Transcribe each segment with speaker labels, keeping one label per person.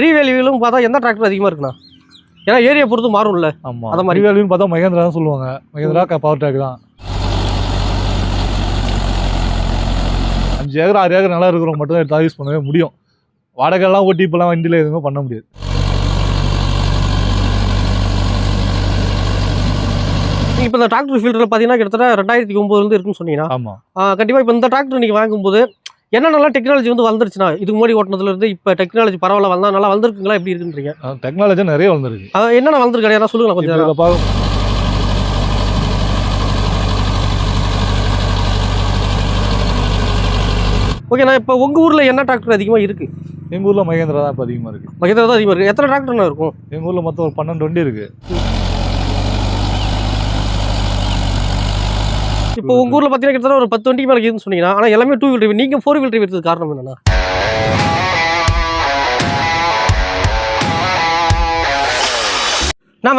Speaker 1: ரீவேல்யூலும் பார்த்தா எந்த டிராக்டர் அதிகமாக இருக்குண்ணா? ஏன்னா ஏரியா பொறுத்து மாறும்ல.
Speaker 2: ஆமாம், அந்த மாதிரி ரீவேல்யூன்னு பார்த்தா மகேந்திரா தான் சொல்லுவாங்க. மகேந்திரா பவர் டிராக் தான். 5 ஏக்கர் 6 ஏக்கர் நல்லா இருக்கிறவங்க மட்டும் தான் எடுத்து யூஸ் பண்ணவே முடியும். வாடகைலாம் ஓட்டி இப்போலாம் வண்டியில் எதுவுமே பண்ண முடியாது.
Speaker 1: இப்போ இந்த டிராக்டர் ஃபீல்டில் பார்த்தீங்கன்னா கிட்டத்தட்ட 2009 இருக்குன்னு சொன்னீங்கன்னா.
Speaker 2: ஆமாம்,
Speaker 1: கண்டிப்பாக இப்போ இந்த டிராக்டர் நீங்கள் வாங்கும்போது என்னென்னலாம் டெக்னாலஜி வந்து வளர்ந்துருச்சுன்னா, இதுக்கு முன்னாடி ஓட்டினதுலேருந்து இப்போ டெக்னாலஜி பரவாயில்ல வந்தால் நல்லா வளர்ந்துருக்குங்களா, எப்படி இருக்குன்றீங்க?
Speaker 2: டெக்னாலஜி நிறைய வளர்ந்துருக்கு.
Speaker 1: என்னென்ன வளர்ந்துருக்கு யாரா சொல்லுங்களா கொஞ்சம். ஓகேண்ணா, இப்போ உங்கள் ஊரில் என்ன டிராக்டர் அதிகமாக இருக்குது?
Speaker 2: எங்கள் ஊரில் மகேந்திரா தான் இப்போ அதிகமாக இருக்குது.
Speaker 1: மகேந்திரா தான் அதிகமாக இருக்குது. எத்தனை டிராக்டர்னா இருக்கும்
Speaker 2: எங்கள் ஊரில்? மொத்தம் ஒரு 12 வண்டி இருக்குது.
Speaker 1: இப்போ உங்கள் ஊரில் பார்த்தீங்கன்னா கிட்டத்தட்ட ஒரு 10 வண்டிக்கு மேலே இருக்குதுன்னு சொன்னீங்கன்னா, ஆனால் எல்லாமே 2 வீல் டிரைவ். நீங்கள் 4 வீல் டிரைவ் எடுத்தது காரணம் என்னன்னா?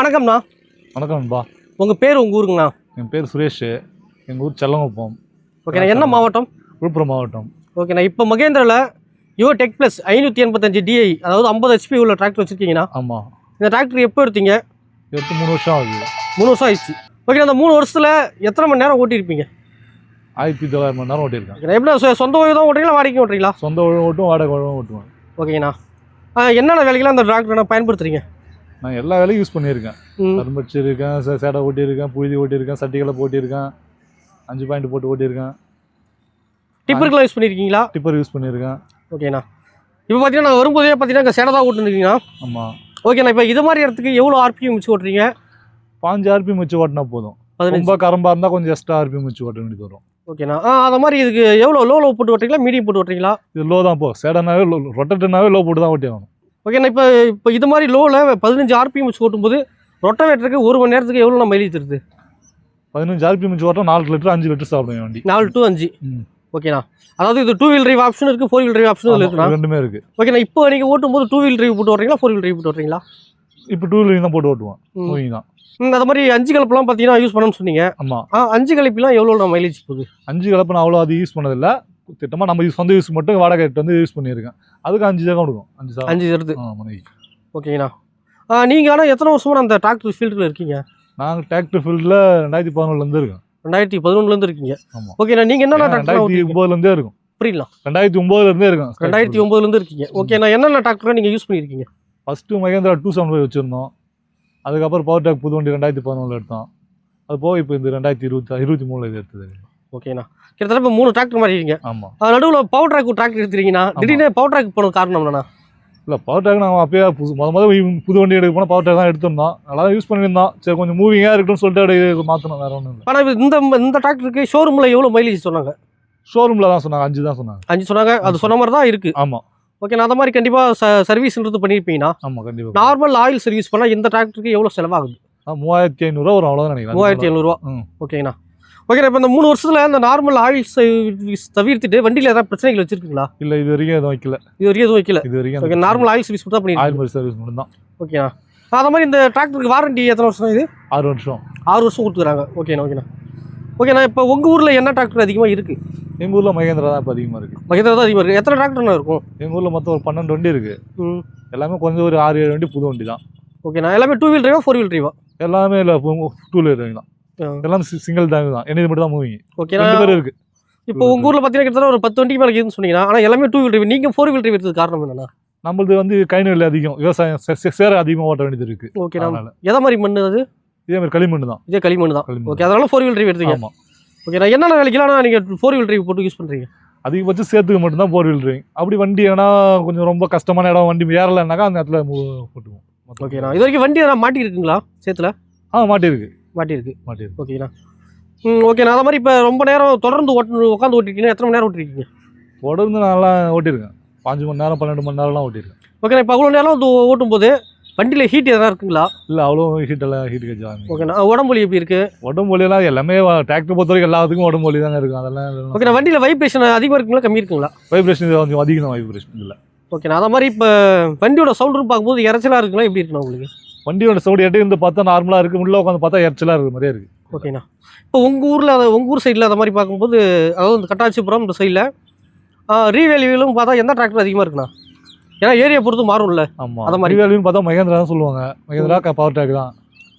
Speaker 1: வணக்கம்ண்ணா.
Speaker 2: வணக்கம்ப்பா.
Speaker 1: உங்கள் பேர் உங்கள் ஊருங்கண்ணா?
Speaker 2: என் பேர் சுரேஷ். எங்கள் ஊர் செல்லங்குப்பம்.
Speaker 1: ஓகேண்ணா, என்ன மாவட்டம்?
Speaker 2: விழுப்புரம் மாவட்டம்.
Speaker 1: ஓகேண்ணா, இப்போ மகேந்திராவில் யோ டெக் ப்ளஸ் 585 DI, அதாவது 50 HP உள்ள டிராக்டர் வச்சுருக்கீங்கன்னா?
Speaker 2: ஆமாம்.
Speaker 1: இந்த டிராக்டர் எப்போ எடுத்தீங்க?
Speaker 2: எடுத்து 3 வருஷம் ஆகுது.
Speaker 1: 3 வருஷம் ஆயிடுச்சு. ஓகே, அந்த 3 வருஷத்தில் எத்தனை மணி நேரம் ஓட்டியிருப்பீங்க?
Speaker 2: 1900 மணி நேரம் ஓட்டியிருக்கேன்.
Speaker 1: எப்படி சொந்த ஓய்வு தான் ஓட்டுறீங்களா, வாடகைக்கு ஓட்டுறீங்களா?
Speaker 2: சொந்த ஓய்வு ஓட்டும், வாடகை ஓய்வும் ஓட்டுவேன்.
Speaker 1: ஓகேண்ணா, என்னென்ன வேலைக்கெல்லாம் அந்த டிராக்டர் நான் பயன்படுத்துறீங்க?
Speaker 2: நான் எல்லா வேலையும் யூஸ் பண்ணியிருக்கேன். கரும்பு வச்சிருக்கேன், சேடை ஓட்டியிருக்கேன், புழுதி ஓட்டியிருக்கேன், சட்டிகளை போட்டியிருக்கேன், 5 பாயிண்ட் போட்டு ஓட்டியிருக்கேன்.
Speaker 1: டிப்பருக்கெல்லாம் யூஸ் பண்ணியிருக்கீங்களா?
Speaker 2: டிப்பர் யூஸ் பண்ணியிருக்கேன்.
Speaker 1: ஓகேண்ணா, இப்போ பார்த்தீங்கன்னா நான் வரும்போதே பார்த்தீங்கன்னா சேடை தான் ஓட்டுருக்கீங்களா?
Speaker 2: ஆமாம்.
Speaker 1: ஓகேண்ணா, இப்போ இது மாதிரி இடத்துக்கு எவ்வளோ RPM வச்சு ஓட்டுறீங்க?
Speaker 2: 5 RPM வச்சு ஓட்டினா போதும். ரொம்ப கரம்பாக இருந்தால் கொஞ்சம் எக்ஸ்ட்ரா RPM வச்சு ஓட்ட வேண்டியது வரும்.
Speaker 1: ஓகேண்ணா, அது மாதிரி இதுக்கு எவ்வளோ லோ போட்டு ஓட்டுறீங்களா, மீடியம் போட்டு ஓட்டுறீங்களா?
Speaker 2: இது லோ தான். சேடனாவே ரொட்டேட்டர்னாவே லோ போட்டு தான் ஓட்டி ஆகணும்.
Speaker 1: ஓகேண்ணா, இப்போ இது மாதிரி லோவில் 15 RPM வச்சு ஓட்டும்போது ரொட்டவேட்டருக்கு 1 மணி நேரத்துக்கு எவ்வளோ மைலேஜ் தருது?
Speaker 2: 15 RPM வச்சு ஓட்டினா 4 லிட்டர் 5 லிட்டர் சாப்பிடுவேன் வண்டி.
Speaker 1: 4 to 5. ஓகேண்ணா, அதாவது இது 2 வீல் டிரைவ் ஆப்ஷன் இருக்குது, 4 வீல் டிரைவ் ஆப்ஷன் இருக்குண்ணா?
Speaker 2: ரெண்டுமே இருக்குது.
Speaker 1: ஓகேண்ணா, இப்போ நீங்கள் ஓட்டும்போது 2 வீல் டிரைவ் போட்டு ஓட்டுறீங்களா, 4 வீல் டிரைவ் போட்டு ஓட்டுறீங்களா?
Speaker 2: இப்போ 2 வீல் தான் போட்டு ஓட்டுவோம். மூவிங் தான்.
Speaker 1: அது மாதிரி 5 கலப்பெல்லாம் பார்த்தீங்கன்னா யூஸ் பண்ணணும்னு சொன்னீங்க.
Speaker 2: ஆமாம்.
Speaker 1: 5 கலப்பெல்லாம் எவ்வளோ மைலேஜ் போகுது?
Speaker 2: 5 கலப்பு நான் அவ்வளோ அது யூஸ் பண்ணதில்லை. திட்டமாக நம்ம சொந்த யூஸ் மட்டும் வாடகை எடுத்து வந்து யூஸ் பண்ணியிருக்கேன். அதுக்கு 5 தான் கொடுக்கும். 5 தருது.
Speaker 1: ஓகேண்ணா, நீங்கள் ஆனால் எத்தனை வருஷமாக அந்த டிராக்டர் ஃபீல்டில் இருக்கீங்க?
Speaker 2: நாங்கள் டிராக்டர் ஃபீல்டில் 2011 இருக்கோம்.
Speaker 1: 2011 இருக்கீங்க.
Speaker 2: ஆமாம்.
Speaker 1: ஓகேண்ணா, நீங்கள் என்னென்ன
Speaker 2: 2009 இருக்கும்?
Speaker 1: புரியலாம்.
Speaker 2: 2009 இருக்கும்.
Speaker 1: 2009 இருக்கீங்க. ஓகேண்ணா, என்னென்ன டிராக்டர் நீங்கள் யூஸ் பண்ணியிருக்கீங்க?
Speaker 2: ஃபஸ்ட்டு மகேந்திரா 275 வச்சுருந்தோம். அதுக்கப்புறம் பவர் டிராக் புது வண்டி 2011 எடுத்தோம். அது போக இப்போ இந்த 2023 இது எடுத்தது.
Speaker 1: ஓகேண்ணா, கிட்டத்தட்ட இப்போ 3 டிராக்டர் மாறிடுங்க.
Speaker 2: ஆமாம்.
Speaker 1: நடுவில் பவர் ட்ராக் டிராக்டர் எடுத்துறீங்கன்னா திடீர்னு பவர் ட்ராக் போன காரணம் என்னண்ணா?
Speaker 2: இல்லை, பவர் ட்ராக் நாங்கள் அப்பயே புது வண்டி எடுக்க போனால் பவர் ட்ராக் தான் எடுத்திருந்தோம். நல்லா யூஸ் பண்ணியிருந்தோம். சரி, கொஞ்சம் மூவிங்காக இருக்கட்டும்னு சொல்லிட்டு அப்படியே மாற்றணும், வேறு ஒன்றும் இல்லை.
Speaker 1: ஆனால் இந்த டிராக்டருக்கு ஷோரூமில் எவ்வளோ மைலேஜ் சொன்னாங்க?
Speaker 2: ஷோரூமில் தான் சொன்னாங்க, 5 தான் சொன்னாங்க.
Speaker 1: 5 சொன்னாங்க. அது சொன்ன மாதிரி தான் இருக்குது.
Speaker 2: ஆமாம்.
Speaker 1: ஓகே, நான் அந்த மாதிரி கண்டிப்பாக சர்வீஸ்ன்றது பண்ணியிருப்பீங்கன்னா?
Speaker 2: ஆமாம், கண்டிப்பாக.
Speaker 1: நார்மல் ஆயில் சர்வீஸ் பண்ணால் இந்த டிராக்டருக்கு எவ்வளோ செலவாகுது?
Speaker 2: 3500 வரும், அவ்வளோதான் நினைக்கிறேன்.
Speaker 1: 3500. ஓகேண்ணா. ஓகேண்ணா, இப்போ இந்த 3 வருஷத்தில் அந்த நார்மல் ஆயில் சர்வீஸ் தவிர்த்துட்டு வண்டியில் ஏதாவது பிரச்சனைகள் வச்சிருக்கீங்களா?
Speaker 2: இல்லை, இது வரைக்கும் எதுவும் வைக்கல.
Speaker 1: எதுவும் வைக்கல.
Speaker 2: ஓகே,
Speaker 1: நார்மல் ஆயில் சர்வீஸ் மட்டும் தான்
Speaker 2: ஆயில் சர்வீஸ் மட்டும் தான்.
Speaker 1: ஓகேண்ணா, அது மாதிரி இந்த டிராக்டருக்கு வாரண்டி எத்தனை வருஷம்? இது
Speaker 2: 6 வருஷம்.
Speaker 1: 6 வருஷம் கொடுத்துக்கிறாங்க. ஓகேண்ணா, இப்போ உங்கள் ஊரில் என்ன டிராக்டர் அதிகமாக இருக்குது?
Speaker 2: எங்கள் ஊரில் மகேந்திரா தான் இப்போ அதிகமாக இருக்குது.
Speaker 1: மகேந்திரா தான் அதிகமாக இருக்குது. எத்தனை டிராக்டர்னா இருக்கும்?
Speaker 2: எங்கள் ஊரில் மொத்தம் ஒரு 12 வண்டி இருக்குது. எல்லாமே கொஞ்சம் ஒரு 6-7 வண்டி புது வண்டி தான்.
Speaker 1: ஓகேண்ணா, எல்லாமே 2 வீல் டிரைவா 4 வீல் டிரைவா?
Speaker 2: எல்லாமே இல்லை, 2 வீலர் டிரைவ் தான். எல்லாம் சிங்கிள் டேங்க் தான். என்னது மட்டும் தான் மூவிங்.
Speaker 1: ஓகேண்ணா,
Speaker 2: 2 பேர் இருக்குது.
Speaker 1: இப்போ உங்கள் ஊரில் பார்த்தீங்கன்னா கிட்டத்தட்ட ஒரு 10 வண்டிக்கு மேலே இருக்குதுன்னு சொன்னீங்கன்னா, ஆனால் எல்லாமே 2 வீல் டிரைவ். நீங்கள் 4 வீல் டிரைவ் எடுத்தது காரணம் என்னன்னா?
Speaker 2: நம்மளது வந்து கைநெல் அதிகம், விவசாயம் சேர அதிகமாக ஓட்ட வேண்டியது இருக்குது.
Speaker 1: ஓகேண்ணா, எதை மாதிரி மண் அது?
Speaker 2: இதே மாதிரி களிமண் தான்.
Speaker 1: இதே களிமண் தான். ஓகே, அதனால 4 வீல் டிரைவ் எடுத்தீங்க.
Speaker 2: ஆமாம்.
Speaker 1: ஓகேண்ணா, என்னென்ன வேலைக்கெல்லாம் நீங்கள் 4 வீல் டிரைவ் போட்டு யூஸ் பண்ணுறீங்க?
Speaker 2: அதிகபட்சம் சேத்துக்கு மட்டும்தான் 4 வீல் டிரைவ். அப்படி வண்டி ஏன்னா கொஞ்சம் ரொம்ப கஷ்டமான இடம், வண்டி ஏறலைன்னாக்கா அந்த இடத்துல போட்டுவோம்.
Speaker 1: ஓகேண்ணா, இது வரைக்கும் வண்டி எதாவது மாட்டிருக்குங்களா சேத்துல?
Speaker 2: மாட்டிருக்கு.
Speaker 1: ஓகேண்ணா. ஓகேண்ணா, அது மாதிரி இப்போ ரொம்ப நேரம் தொடர்ந்து உட்காந்து ஓட்டிருக்கீங்க. எத்தனை மணி நேரம் ஓட்டிருக்கீங்க?
Speaker 2: தொடர்ந்து நல்லா ஓட்டியிருக்கேன். 5 மணி நேரம் 12 மணி நேரம்லாம் ஓட்டியிருக்கேன்.
Speaker 1: ஓகேண்ணா, இப்போ அவ்வளோ நேரம் ஓட்டும்போது வண்டியில் ஹீட் எதாவது இருக்குங்களா?
Speaker 2: இல்லை, அவ்வளோ ஹீட் கட்சி.
Speaker 1: ஓகேண்ணா, உடம்புலி எப்படி இருக்குது?
Speaker 2: உடம்புலியெல்லாம் எல்லாமே டிராக்டர் பொறுத்த வரைக்கும் எல்லாத்துக்கும் உடம்புலி தாங்க இருக்கும். அதெல்லாம்
Speaker 1: ஓகேண்ணா, வண்டியில் வைப்ரேஷன் அதிகமாக இருக்குங்களா கம்மி இருக்குங்களா?
Speaker 2: வைப்ரேஷன் கொஞ்சம் அதிகம் தான். வைப்ரேஷன் இல்லை.
Speaker 1: ஓகேண்ணா, அது மாதிரி இப்போ வண்டியோட சவுண்டு பார்க்கும்போது இறைச்சலாக இருக்குங்களா, எப்படி இருக்குண்ணா உங்களுக்கு?
Speaker 2: வண்டியோட சவுண்டு இருந்து பார்த்தா நார்மலாக இருக்குது, உள்ளே உட்காந்து பார்த்தா இறைச்சலாக இருக்கிற மாதிரியே இருக்குது.
Speaker 1: ஓகேண்ணா, இப்போ உங்கள் ஊர் சைடில் அதை மாதிரி பார்க்கும்போது, அதாவது இந்த கட்டாச்சிபுரம் இந்த சைடில் ரீவேல்யூலும் பார்த்தா எந்த டிராக்டர் அதிகமாக இருக்குண்ணா? ஏன்னா ஏரியா பொறுத்து மாறும்ல.
Speaker 2: ஆமாம்
Speaker 1: அத மாதிரி.
Speaker 2: ரீவேல்யூன்னு பார்த்தா மகேந்திரா தான் சொல்லுவாங்க. மகேந்திரா பவர் ட்ராக் தான்.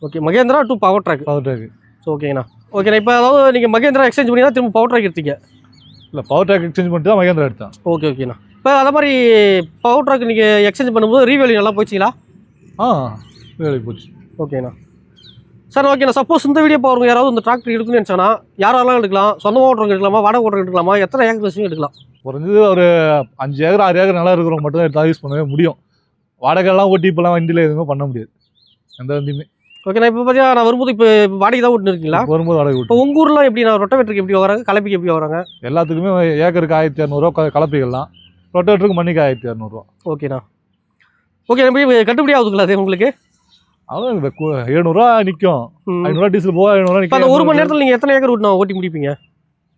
Speaker 1: Okay. Mahindra to power track.
Speaker 2: Power track.
Speaker 1: So ஓகேண்ணா. ஓகேண்ணா. இப்போ அதாவது நீங்கள் மகேந்திரா எக்ஸ்சேஞ்ச் பண்ணி தான் திரும்ப பவர் ட்ராக் எடுத்தீங்க.
Speaker 2: இல்லை பவர் ட்ராக் எக்ஸ்சேஞ்ச் பண்ணிட்டு தான் மகேந்திரா எடுத்தேன்.
Speaker 1: ஓகே ஓகேண்ணா. இப்போ அதே மாதிரி பவர் ட்ராக் நீங்கள் எக்ஸ்சேஞ்ச் பண்ணும்போது ரீவேல்யூ நல்லா போச்சுங்களா?
Speaker 2: வேலைக்கு போச்சு.
Speaker 1: ஓகேண்ணா. சார் ஓகேண்ணா. சப்போஸ் இந்த வீடியோ போகிறவங்க யாராவது இந்த டிராக்டர் எடுக்கணும்னு நினச்சானா யாரெல்லாம் எடுக்கலாம்? சொந்தமாக ஓட்டுறவங்க எடுக்கலாமா, வாடகை ஓட்டுறவங்க எடுக்கலாமா, எத்தனை ஏக்கர் வச்சும் எடுக்கலாம்?
Speaker 2: குறைஞ்சது ஒரு 5 ஏக்கர் 6 ஏக்கர் நல்லா இருக்கிறவங்க மட்டும் தான் எடுத்தால் யூஸ் பண்ணவே முடியும். வாடகைலாம் ஓட்டி இப்போலாம் வண்டியில் எதுவுமே பண்ண முடியாது, எந்த வண்டியுமே.
Speaker 1: ஓகேண்ணா. இப்போ பார்த்தீங்கன்னா நான் வரும்போது இப்போ வாடகை தான் ஓட்டுன்னு இருக்கீங்களா?
Speaker 2: வரும்போது வாடகை
Speaker 1: இப்போ உங்கள் ஊரில் எப்படி நான் ரொட்டவேட்டருக்கு எப்படி வராங்க, கலப்பிக்கு எப்படி வராங்க?
Speaker 2: எல்லாத்துக்குமே ஏக்கருக்கு 1200 கலப்பைகள்லாம், ரொட்டேட்டருக்கு மணிக்கு 1200.
Speaker 1: ஓகேண்ணா. ஓகே. இப்போ கட்டுப்படி ஆகுதுங்களா அது உங்களுக்கு?
Speaker 2: அவ்வளோ 700 நிற்கும். 500 டீசல் போக 700
Speaker 1: இப்போ அந்த
Speaker 2: நிற்கும்.
Speaker 1: 1 மணி நேரத்தில் நீங்கள் எத்தனை ஏக்கர் ஓட்டி முடிப்பீங்க?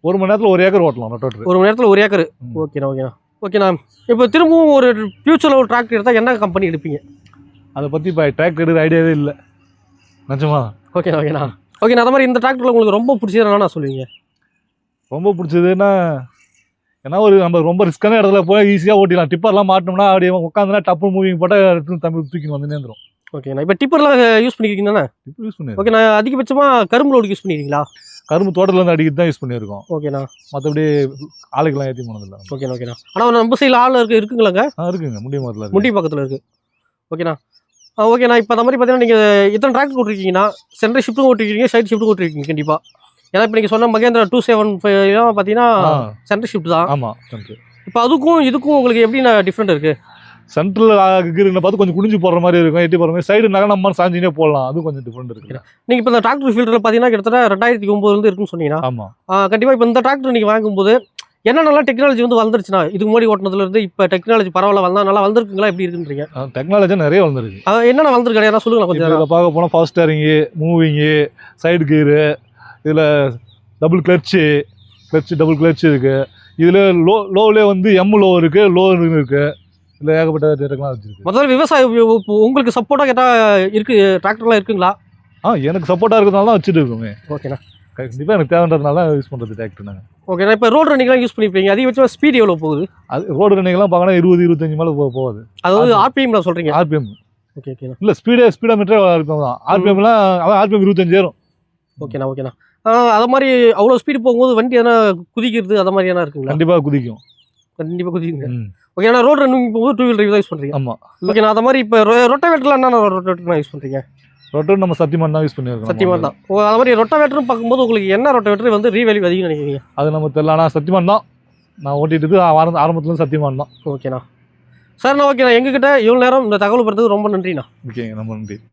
Speaker 2: 1 மணி நேரத்தில் 1 ஏக்கர் ஓட்டலாம் ரொட்டேட்டர்.
Speaker 1: 1 மணி நேரத்தில் 1 ஏக்கர். ஓகேண்ணா. ஓகேண்ணா. ஓகேண்ணா. இப்போ திரும்பவும் ஒரு ஃபியூச்சரில் ஒரு டிராக்டர் எடுத்தால் என்ன கம்பெனி எடுப்பீங்க?
Speaker 2: அதை பற்றி இப்போ டிராக்டர் எடுக்கிற ஐடியாவே இல்லை நிஜமா.
Speaker 1: ஓகேண்ணா. ஓகேண்ணா. ஓகேண்ணா. அது மாதிரி இந்த டிராக்டரில் உங்களுக்கு ரொம்ப பிடிச்சதுனா நான் சொல்லுவீங்க?
Speaker 2: ரொம்ப பிடிச்சதுன்னா ஏன்னா நம்ம ரொம்ப ரிஸ்க்கான இடத்துல போய் ஈஸியாக ஓட்டிடலாம். டிப்பர்லாம் மாட்டோம்னா அப்படியே உட்காந்துனா டப்பு மூவிங் போட்டால் எடுத்து தம்பி தூக்கி வந்துனே வந்துடும்.
Speaker 1: ஓகேண்ணா. இப்போ டிப்பர்லாம் யூஸ் பண்ணிக்கிறீங்க தானே?
Speaker 2: டிப்பர் யூஸ் பண்ணி.
Speaker 1: ஓகேண்ணா. அதிகபட்சமாக கரும்பு லோடுக்கு யூஸ் பண்ணிக்கிறீங்களா?
Speaker 2: கரும்பு தோட்டத்தில் இருந்து அடிக்கிட்டு தான் யூஸ் பண்ணியிருக்கோம்.
Speaker 1: ஓகேண்ணா.
Speaker 2: மற்றபடி ஆளுக்கெல்லாம் ஏற்றி போனதில்லை.
Speaker 1: ஓகேண்ணா. ஓகேண்ணா. ஆனால் நம்ம சைடில் ஆள் இருக்குங்களாங்க?
Speaker 2: இருக்குங்க, முண்டி மரத்தில்
Speaker 1: முண்டி பக்கத்தில் இருக்குது. ஓகேண்ணா. ஓகேண்ணா. இப்போ அந்த மாதிரி பார்த்தீங்கன்னா நீங்கள் இத்தனை டிராக்டர் ஓட்டிருக்கீங்கன்னா சென்ட்ரல் ஷிஃப்ட்டும் ஓட்டிருக்கீங்க, சைடு ஷிஃப்ட்டும் ஓட்டிருக்கீங்க கண்டிப்பாக. ஏன்னா இப்போ நீங்கள் சொன்ன மகேந்திரா 275 பார்த்தீங்கன்னா சென்ட்ரல் ஷிஃப்ட் தான்.
Speaker 2: ஆமாம்.
Speaker 1: இப்போ அதுக்கும் இதுக்கும் உங்களுக்கு எப்படின்னா டிஃப்ரெண்ட் இருக்குது?
Speaker 2: சென்ட்ரல் கீரில் பார்த்து கொஞ்சம் குனிஞ்சு போடுற மாதிரி இருக்கும், எட்டி போடுற மாதிரி. சைடு நகை நம்ம சாஞ்சினே போடலாம், அது கொஞ்சம் டிஃப்ரெண்ட் இருக்குது.
Speaker 1: நீங்கள் இப்போ இந்த டிராக்டர் ஃபீல்டில் பார்த்தீங்கன்னா கிட்டத்தட்ட 2009 இருக்குன்னு சொன்னீங்கன்னா.
Speaker 2: ஆமாம்.
Speaker 1: கண்டிப்பாக இப்போ இந்த டிராக்டர் நீங்கள் வாங்கும்போது என்னென்னலாம் டெக்னாலஜி வந்துருச்சுன்னா இதுக்கு முன்னாடி ஓட்டினதுலேருந்து இப்போ டெக்னாலஜி பரவாயில்ல நல்லா வந்திருக்குங்களா, எப்படி இருக்குன்றீங்க?
Speaker 2: டெக்னாலஜி நிறைய வந்துருக்கு.
Speaker 1: என்னென்ன வந்திருக்கு கிடையாது சொல்லுங்களா கொஞ்சம்?
Speaker 2: இதில் பார்க்க போனால் ஃபாஸ்ட் ஸ்டேரிங்கு, மூவிங்கு, சைடு கீரு, இதில் டபுள் டபுள் கிளட்ச் இருக்குது. இதில் லோவிலே வந்து லோ இருக்குது, லோ இருக்குது. இல்லை ஏகப்பட்ட டெக்னாலஜி இருக்குது.
Speaker 1: முதல்ல விவசாயம் உங்களுக்கு சப்போர்ட்டாக கேட்டால் இருக்குது டிராக்டர்லாம் இருக்குங்களா?
Speaker 2: எனக்கு சப்போர்ட்டாக இருக்கிறதுனால தான் வச்சுட்டு இருக்கோமே.
Speaker 1: ஓகேண்ணா.
Speaker 2: கண்டிப்பாக எனக்கு தேவைன்றதுனால தான் யூஸ் பண்ணுறது டிராக்டர் நாங்கள்.
Speaker 1: ஓகேண்ணா. இப்போ ரோடு ரன்னிங்லாம் யூஸ் பண்ணிப்பீங்க, அதிகபட்சமாக ஸ்பீட் எவ்வளோ போகுது?
Speaker 2: அது ரோடு ரன்னிங்லாம் பார்க்கணும் 20-25 மேலே போகுது.
Speaker 1: அதாவது ஆர்பிஎம் சொல்கிறீங்க?
Speaker 2: ஆர்பிஎம்.
Speaker 1: ஓகே. ஓகேண்ணா.
Speaker 2: இல்லை ஸ்பீடோமீட்டரே இருக்கும் தான். ஆர்பிஎம்லாம் ஆர்பிஎம் 25 ஏறும்.
Speaker 1: ஓகேண்ணா. ஓகேண்ணா. அது மாதிரி அவ்வளோ ஸ்பீடு போகும்போது வண்டி எதனா குதிக்கிறது அது மாதிரி என்ன இருக்குங்களா?
Speaker 2: கண்டிப்பாக குதிக்கும்.
Speaker 1: கண்டிப்பாக குதிக்குங்க. ஓகே. நான் ரோடு ரன்னிங் போகும்போது 2 வீலர் தான் யூஸ் பண்ணுறீங்க?
Speaker 2: ஆமாம்.
Speaker 1: ஓகேண்ணா. அது மாதிரி இப்போ ரொட்டவேட்டர்லாம் என்னென்ன ரொட்டவேட்டர் யூஸ் பண்ணுறீங்க?
Speaker 2: ரொட்டவேட்டர் நம்ம சத்தியமான் தான் யூஸ் பண்ணியிருக்கோம்.
Speaker 1: சத்தியமான் தான். அது மாதிரி ரொட்டவேட்டரும் பார்க்கும்போது உங்களுக்கு என்ன ரொட்டவேட்டர் வந்து ரீவேல்யூ அதிகம் நினைக்கிறீங்க?
Speaker 2: அது நம்ம தெரியல, ஆனால் சத்தியமான் தான் நான் ஓட்டிட்டு ஆரம்பத்துலேருந்து சத்தியமான் தான்.
Speaker 1: ஓகேண்ணா. சார் நான் ஓகேண்ணா. எங்ககிட்ட இவ்வளோ நேரம் இந்த தகவல் பெறதுக்கு ரொம்ப நன்றிண்ணா.
Speaker 2: ஓகேங்க, ரொம்ப நன்றி.